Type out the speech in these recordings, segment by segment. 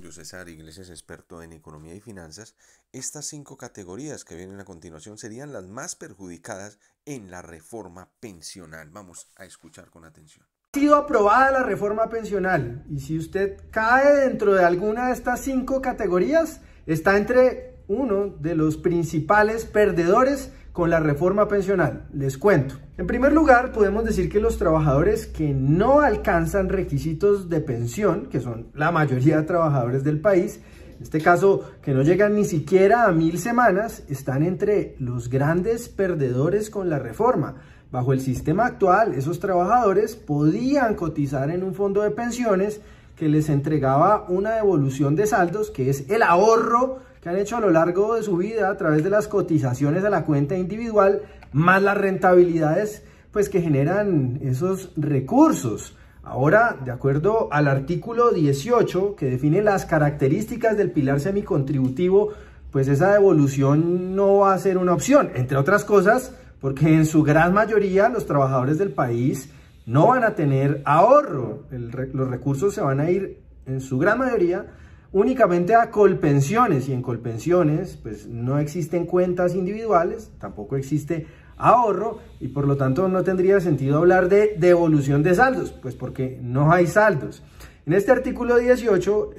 Julio César Iglesias, experto en economía y finanzas. Estas 5 categorías que vienen a continuación serían las más perjudicadas en la reforma pensional. Vamos a escuchar con atención. Ha sido aprobada la reforma pensional y si usted cae dentro de alguna de estas 5 categorías, está entre uno de los principales perdedores con la reforma pensional. Les cuento. En primer lugar, podemos decir que los trabajadores que no alcanzan requisitos de pensión, que son la mayoría de trabajadores del país, en este caso que no llegan ni siquiera a 1000 semanas, están entre los grandes perdedores con la reforma. Bajo el sistema actual, esos trabajadores podían cotizar en un fondo de pensiones que les entregaba una devolución de saldos, que es el ahorro que han hecho a lo largo de su vida a través de las cotizaciones a la cuenta individual, más las rentabilidades pues, que generan esos recursos. Ahora, de acuerdo al artículo 18, que define las características del pilar semicontributivo, pues esa devolución no va a ser una opción, entre otras cosas, porque en su gran mayoría los trabajadores del país no van a tener ahorro. Los recursos se van a ir, en su gran mayoría, únicamente a Colpensiones, y en Colpensiones pues no existen cuentas individuales, tampoco existe ahorro, y por lo tanto no tendría sentido hablar de devolución de saldos, pues porque no hay saldos. En este artículo 18,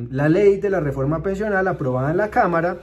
la ley de la reforma pensional aprobada en la Cámara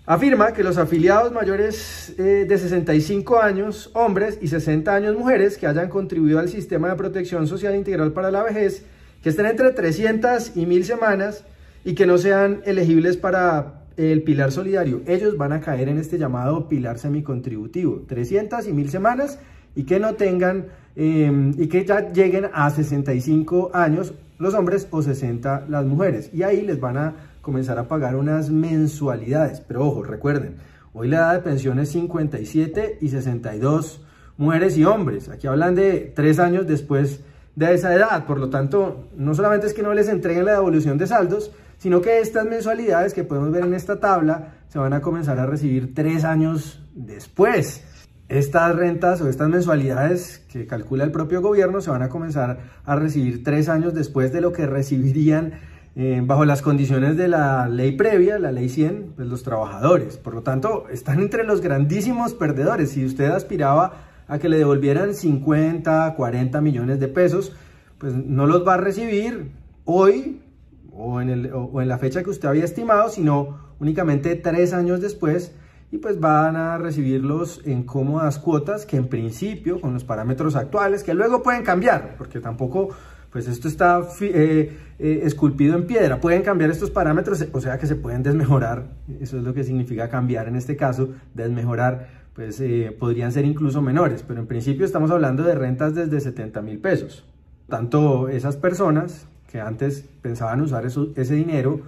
afirma que los afiliados mayores de 65 años, hombres, y 60 años, mujeres, que hayan contribuido al sistema de protección social integral para la vejez, que estén entre 300 y 1000 semanas y que no sean elegibles para el pilar solidario, ellos van a caer en este llamado pilar semicontributivo, 300 y 1000 semanas, y que no tengan, y que ya lleguen a 65 años los hombres o 60 las mujeres, y ahí les van a comenzar a pagar unas mensualidades. Pero ojo, recuerden, hoy la edad de pensión es 57 y 62 mujeres y hombres, aquí hablan de 3 años después de esa edad. Por lo tanto, no solamente es que no les entreguen la devolución de saldos, sino que estas mensualidades que podemos ver en esta tabla se van a comenzar a recibir 3 años después. Estas rentas o estas mensualidades que calcula el propio gobierno se van a comenzar a recibir 3 años después de lo que recibirían bajo las condiciones de la ley previa, la ley 100, pues los trabajadores. Por lo tanto, están entre los grandísimos perdedores. Si usted aspiraba a que le devolvieran 50, 40 millones de pesos, pues no los va a recibir hoy o en la fecha que usted había estimado, sino únicamente 3 años después, y pues van a recibirlos en cómodas cuotas que en principio, con los parámetros actuales, que luego pueden cambiar, porque tampoco pues esto está esculpido en piedra, pueden cambiar estos parámetros, o sea que se pueden desmejorar. Eso es lo que significa cambiar en este caso, desmejorar, pues podrían ser incluso menores, pero en principio estamos hablando de rentas desde 70.000 pesos. Tanto esas personas que antes pensaban usar ese dinero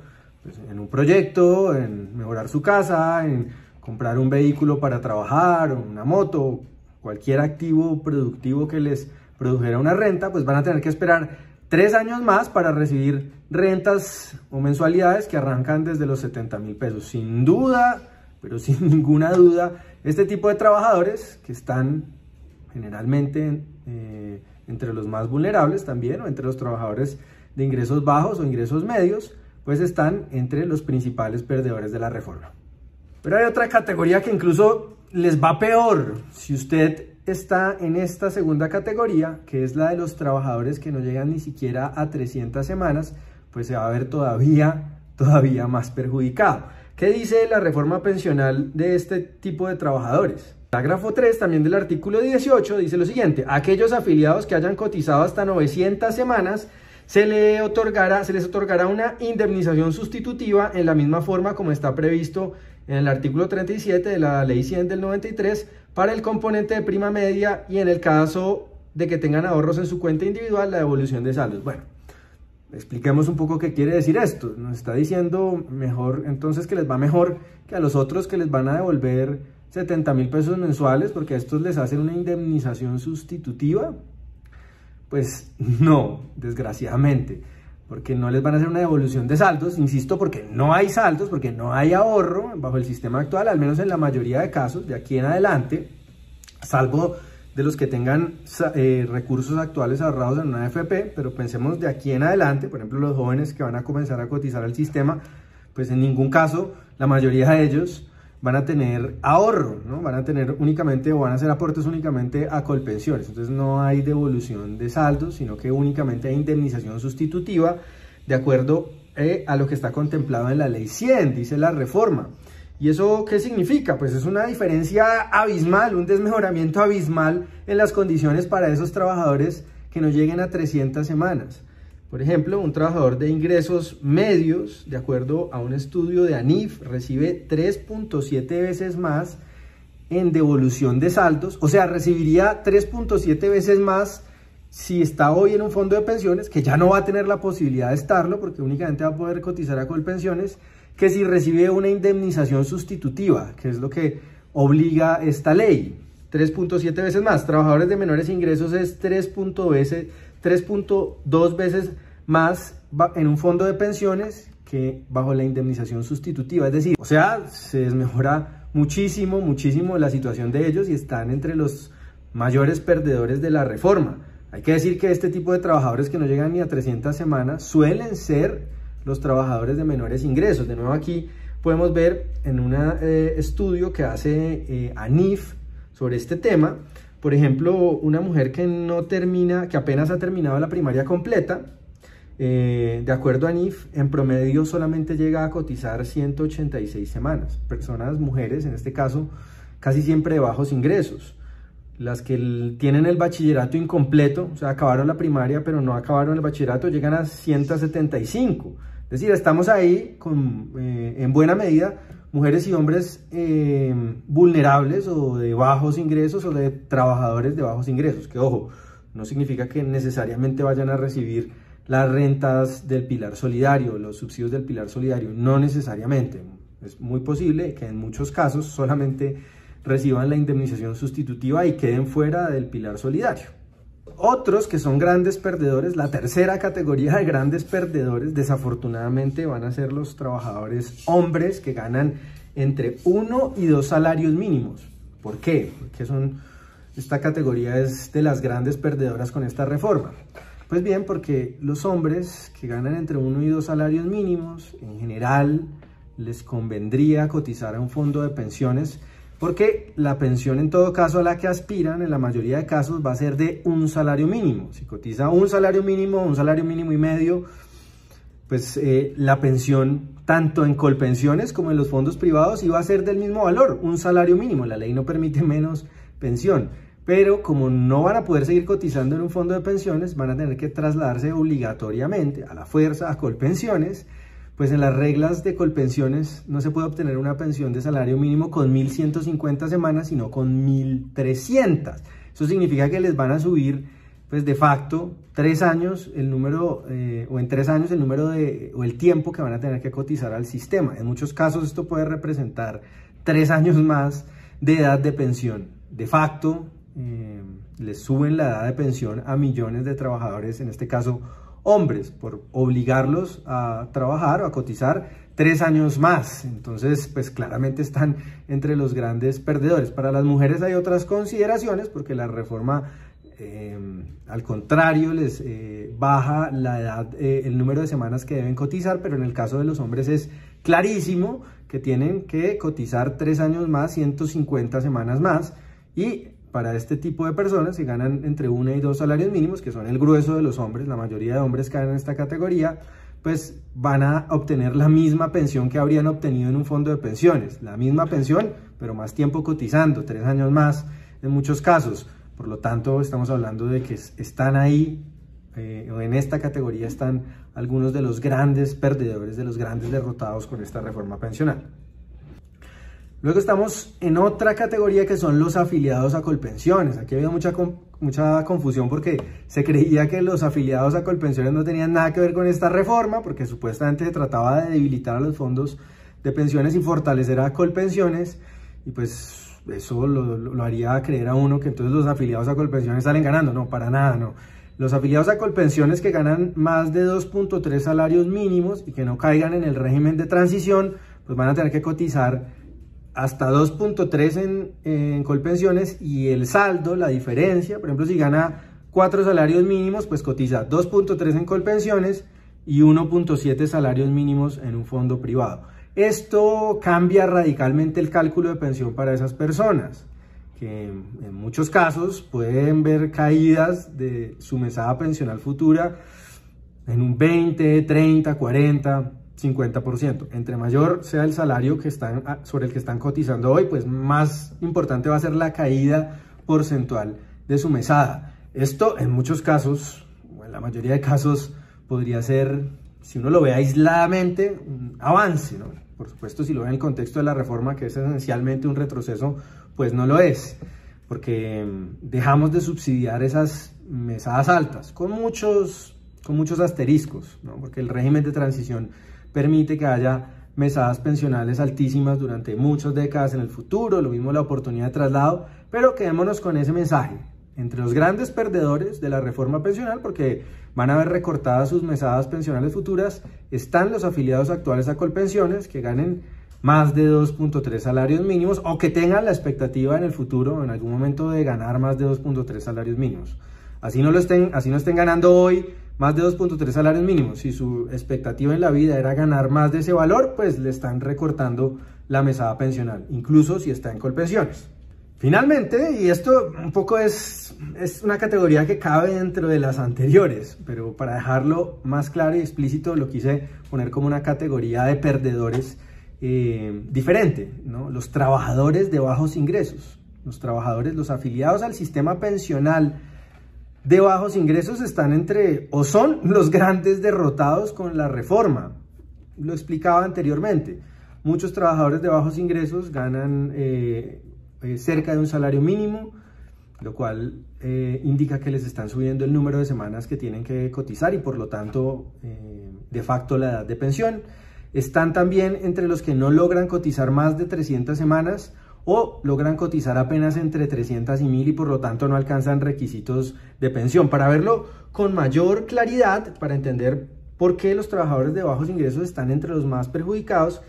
pues, en un proyecto, en mejorar su casa, en comprar un vehículo para trabajar, una moto, cualquier activo productivo que les produjera una renta, pues van a tener que esperar 3 años más para recibir rentas o mensualidades que arrancan desde los 70.000 pesos. Sin duda, pero sin ninguna duda, este tipo de trabajadores que están generalmente entre los más vulnerables también, o entre los trabajadores de ingresos bajos o ingresos medios, pues están entre los principales perdedores de la reforma. Pero hay otra categoría que incluso les va peor. Si usted está en esta segunda categoría, que es la de los trabajadores que no llegan ni siquiera a 300 semanas, pues se va a ver todavía más perjudicado. ¿Qué dice la reforma pensional de este tipo de trabajadores? El parágrafo 3 también del artículo 18 dice lo siguiente: aquellos afiliados que hayan cotizado hasta 900 semanas se les otorgará una indemnización sustitutiva en la misma forma como está previsto en el artículo 37 de la ley 100 del 93 para el componente de prima media, y en el caso de que tengan ahorros en su cuenta individual, la devolución de saldos. Bueno, expliquemos un poco qué quiere decir esto. Nos está diciendo mejor, entonces, que les va mejor que a los otros, que les van a devolver 70.000 pesos mensuales porque a estos les hacen una indemnización sustitutiva. Pues no, desgraciadamente, porque no les van a hacer una devolución de saldos, insisto, porque no hay saldos, porque no hay ahorro bajo el sistema actual, al menos en la mayoría de casos, de aquí en adelante, salvo de los que tengan recursos actuales ahorrados en una AFP, pero pensemos de aquí en adelante, por ejemplo, los jóvenes que van a comenzar a cotizar al sistema, pues en ningún caso, la mayoría de ellos van a tener ahorro, ¿no? Van a tener únicamente o van a hacer aportes únicamente a Colpensiones. Entonces no hay devolución de saldos, sino que únicamente hay indemnización sustitutiva de acuerdo a lo que está contemplado en la ley 100, dice la reforma. ¿Y eso qué significa? Pues es una diferencia abismal, un desmejoramiento abismal en las condiciones para esos trabajadores que no lleguen a 300 semanas. Por ejemplo, un trabajador de ingresos medios, de acuerdo a un estudio de ANIF, recibe 3.7 veces más en devolución de saldos, o sea, recibiría 3.7 veces más si está hoy en un fondo de pensiones, que ya no va a tener la posibilidad de estarlo, porque únicamente va a poder cotizar a Colpensiones, que si recibe una indemnización sustitutiva, que es lo que obliga esta ley. 3.7 veces más. Trabajadores de menores ingresos es 3.2 veces más en un fondo de pensiones que bajo la indemnización sustitutiva. Es decir, o sea, se desmejora muchísimo, muchísimo la situación de ellos y están entre los mayores perdedores de la reforma. Hay que decir que este tipo de trabajadores que no llegan ni a 300 semanas suelen ser los trabajadores de menores ingresos. De nuevo aquí podemos ver en un estudio que hace ANIF sobre este tema, por ejemplo, una mujer que apenas ha terminado la primaria completa, de acuerdo a ANIF, en promedio solamente llega a cotizar 186 semanas. Personas, mujeres, en este caso, casi siempre de bajos ingresos. Las que tienen el bachillerato incompleto, o sea, acabaron la primaria pero no acabaron el bachillerato, llegan a 175. Es decir, estamos ahí con, en buena medida, mujeres y hombres vulnerables o de bajos ingresos o de trabajadores de bajos ingresos, que ojo, no significa que necesariamente vayan a recibir las rentas del pilar solidario, los subsidios del pilar solidario, no necesariamente. Es muy posible que en muchos casos solamente reciban la indemnización sustitutiva y queden fuera del pilar solidario. Otros que son grandes perdedores, la tercera categoría de grandes perdedores, desafortunadamente van a ser los trabajadores hombres que ganan entre 1 y 2 salarios mínimos. ¿Por qué? Porque esta categoría es de las grandes perdedoras con esta reforma. Pues bien, porque los hombres que ganan entre 1 y 2 salarios mínimos, en general, les convendría cotizar a un fondo de pensiones, porque la pensión en todo caso a la que aspiran en la mayoría de casos va a ser de un salario mínimo. Si cotiza un salario mínimo y medio, pues la pensión tanto en Colpensiones como en los fondos privados iba a ser del mismo valor, un salario mínimo. La ley no permite menos pensión, pero como no van a poder seguir cotizando en un fondo de pensiones, van a tener que trasladarse obligatoriamente a la fuerza a Colpensiones. Pues en las reglas de Colpensiones no se puede obtener una pensión de salario mínimo con 1.150 semanas, sino con 1.300. Eso significa que les van a subir, pues de facto, 3 años el número, o en 3 años el número o el tiempo que van a tener que cotizar al sistema. En muchos casos esto puede representar 3 años más de edad de pensión. De facto, les suben la edad de pensión a millones de trabajadores, en este caso hombres, por obligarlos a trabajar o a cotizar 3 años más. Entonces, pues claramente están entre los grandes perdedores. Para las mujeres hay otras consideraciones, porque la reforma, al contrario, les baja la edad, el número de semanas que deben cotizar, pero en el caso de los hombres es clarísimo que tienen que cotizar 3 años más, 150 semanas más, y para este tipo de personas que ganan entre 1 y 2 salarios mínimos, que son el grueso de los hombres, la mayoría de hombres caen en esta categoría, pues van a obtener la misma pensión que habrían obtenido en un fondo de pensiones. La misma pensión, pero más tiempo cotizando, 3 años más en muchos casos. Por lo tanto, estamos hablando de que están ahí, o en esta categoría están algunos de los grandes perdedores, de los grandes derrotados con esta reforma pensional. Luego estamos en otra categoría que son los afiliados a Colpensiones. Aquí ha habido mucha confusión porque se creía que los afiliados a Colpensiones no tenían nada que ver con esta reforma, porque supuestamente se trataba de debilitar a los fondos de pensiones y fortalecer a Colpensiones, y pues eso lo haría creer a uno que entonces los afiliados a Colpensiones salen ganando. No, para nada, no. Los afiliados a Colpensiones que ganan más de 2.3 salarios mínimos y que no caigan en el régimen de transición, pues van a tener que cotizar hasta 2.3 en Colpensiones, y el saldo, la diferencia, por ejemplo, si gana 4 salarios mínimos, pues cotiza 2.3 en Colpensiones y 1.7 salarios mínimos en un fondo privado. Esto cambia radicalmente el cálculo de pensión para esas personas, que en muchos casos pueden ver caídas de su mesada pensional futura en un 20, 30, 40, 50%. Entre mayor sea el salario sobre el que están cotizando hoy, pues más importante va a ser la caída porcentual de su mesada. Esto en muchos casos, o en la mayoría de casos, podría ser, si uno lo ve aisladamente, un avance, ¿no? Por supuesto, si lo ve en el contexto de la reforma, que es esencialmente un retroceso, pues no lo es, porque dejamos de subsidiar esas mesadas altas, con muchos asteriscos, ¿no? Porque el régimen de transición permite que haya mesadas pensionales altísimas durante muchas décadas en el futuro, lo mismo la oportunidad de traslado, pero quedémonos con ese mensaje. Entre los grandes perdedores de la reforma pensional, porque van a ver recortadas sus mesadas pensionales futuras, están los afiliados actuales a Colpensiones, que ganen más de 2.3 salarios mínimos, o que tengan la expectativa en el futuro, en algún momento, de ganar más de 2.3 salarios mínimos. Así no estén ganando hoy más de 2.3 salarios mínimos. Si su expectativa en la vida era ganar más de ese valor, pues le están recortando la mesada pensional, incluso si está en Colpensiones. Finalmente, y esto un poco es una categoría que cabe dentro de las anteriores, pero para dejarlo más claro y explícito lo quise poner como una categoría de perdedores diferente, ¿no? Los trabajadores de bajos ingresos. Los afiliados al sistema pensional de bajos ingresos están son los grandes derrotados con la reforma. Lo explicaba anteriormente. Muchos trabajadores de bajos ingresos ganan cerca de un salario mínimo, lo cual indica que les están subiendo el número de semanas que tienen que cotizar y por lo tanto de facto la edad de pensión. Están también entre los que no logran cotizar más de 300 semanas o logran cotizar apenas entre 300 y 1000 y por lo tanto no alcanzan requisitos de pensión. Para verlo con mayor claridad, para entender por qué los trabajadores de bajos ingresos están entre los más perjudicados,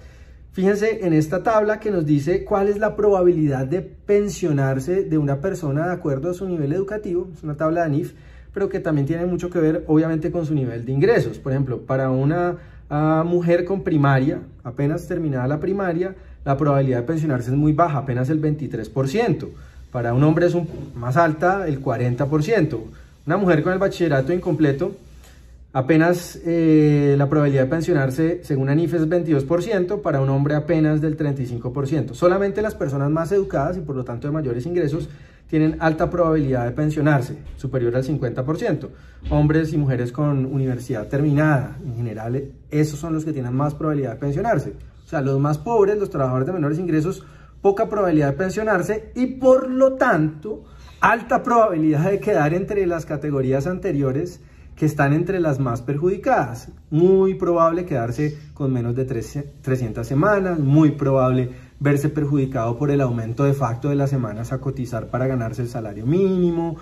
fíjense en esta tabla que nos dice cuál es la probabilidad de pensionarse de una persona de acuerdo a su nivel educativo. Es una tabla de ANIF, pero que también tiene mucho que ver obviamente con su nivel de ingresos. Por ejemplo, para una mujer con primaria, apenas terminada la primaria, la probabilidad de pensionarse es muy baja, apenas el 23%. Para un hombre es más alta, el 40%. Una mujer con el bachillerato incompleto, apenas la probabilidad de pensionarse, según ANIF, es 22%, para un hombre apenas del 35%. Solamente las personas más educadas y por lo tanto de mayores ingresos tienen alta probabilidad de pensionarse, superior al 50%. Hombres y mujeres con universidad terminada, en general, esos son los que tienen más probabilidad de pensionarse. O sea, los más pobres, los trabajadores de menores ingresos, poca probabilidad de pensionarse y por lo tanto alta probabilidad de quedar entre las categorías anteriores que están entre las más perjudicadas. Muy probable quedarse con menos de 300 semanas, muy probable verse perjudicado por el aumento de facto de las semanas a cotizar para ganarse el salario mínimo,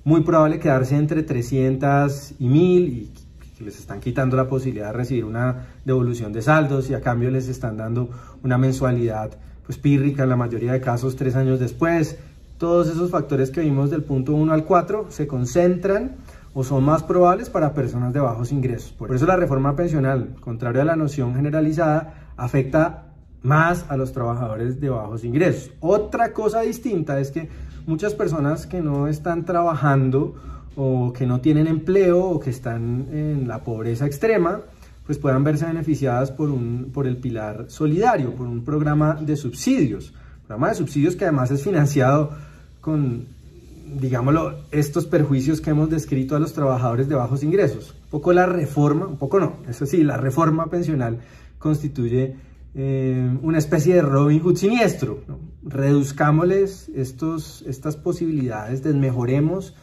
muy probable quedarse entre 300 y 1000 y que les están quitando la posibilidad de recibir una devolución de saldos y a cambio les están dando una mensualidad pues pírrica en la mayoría de casos 3 años después. Todos esos factores que vimos del punto 1 al 4 se concentran o son más probables para personas de bajos ingresos. Por eso la reforma pensional, contrario a la noción generalizada, afecta más a los trabajadores de bajos ingresos. Otra cosa distinta es que muchas personas que no están trabajando o que no tienen empleo o que están en la pobreza extrema, pues puedan verse beneficiadas por el pilar solidario, por un programa de subsidios. Programa de subsidios que además es financiado con, digámoslo, estos perjuicios que hemos descrito a los trabajadores de bajos ingresos. La reforma pensional constituye una especie de Robin Hood siniestro, ¿no? Reduzcámosles estas posibilidades, desmejoremos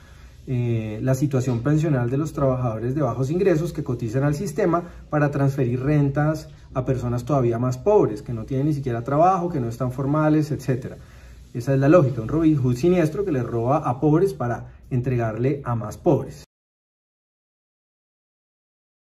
la situación pensional de los trabajadores de bajos ingresos que cotizan al sistema para transferir rentas a personas todavía más pobres, que no tienen ni siquiera trabajo, que no están formales, etc. Esa es la lógica, un Robin Hood siniestro que le roba a pobres para entregarle a más pobres.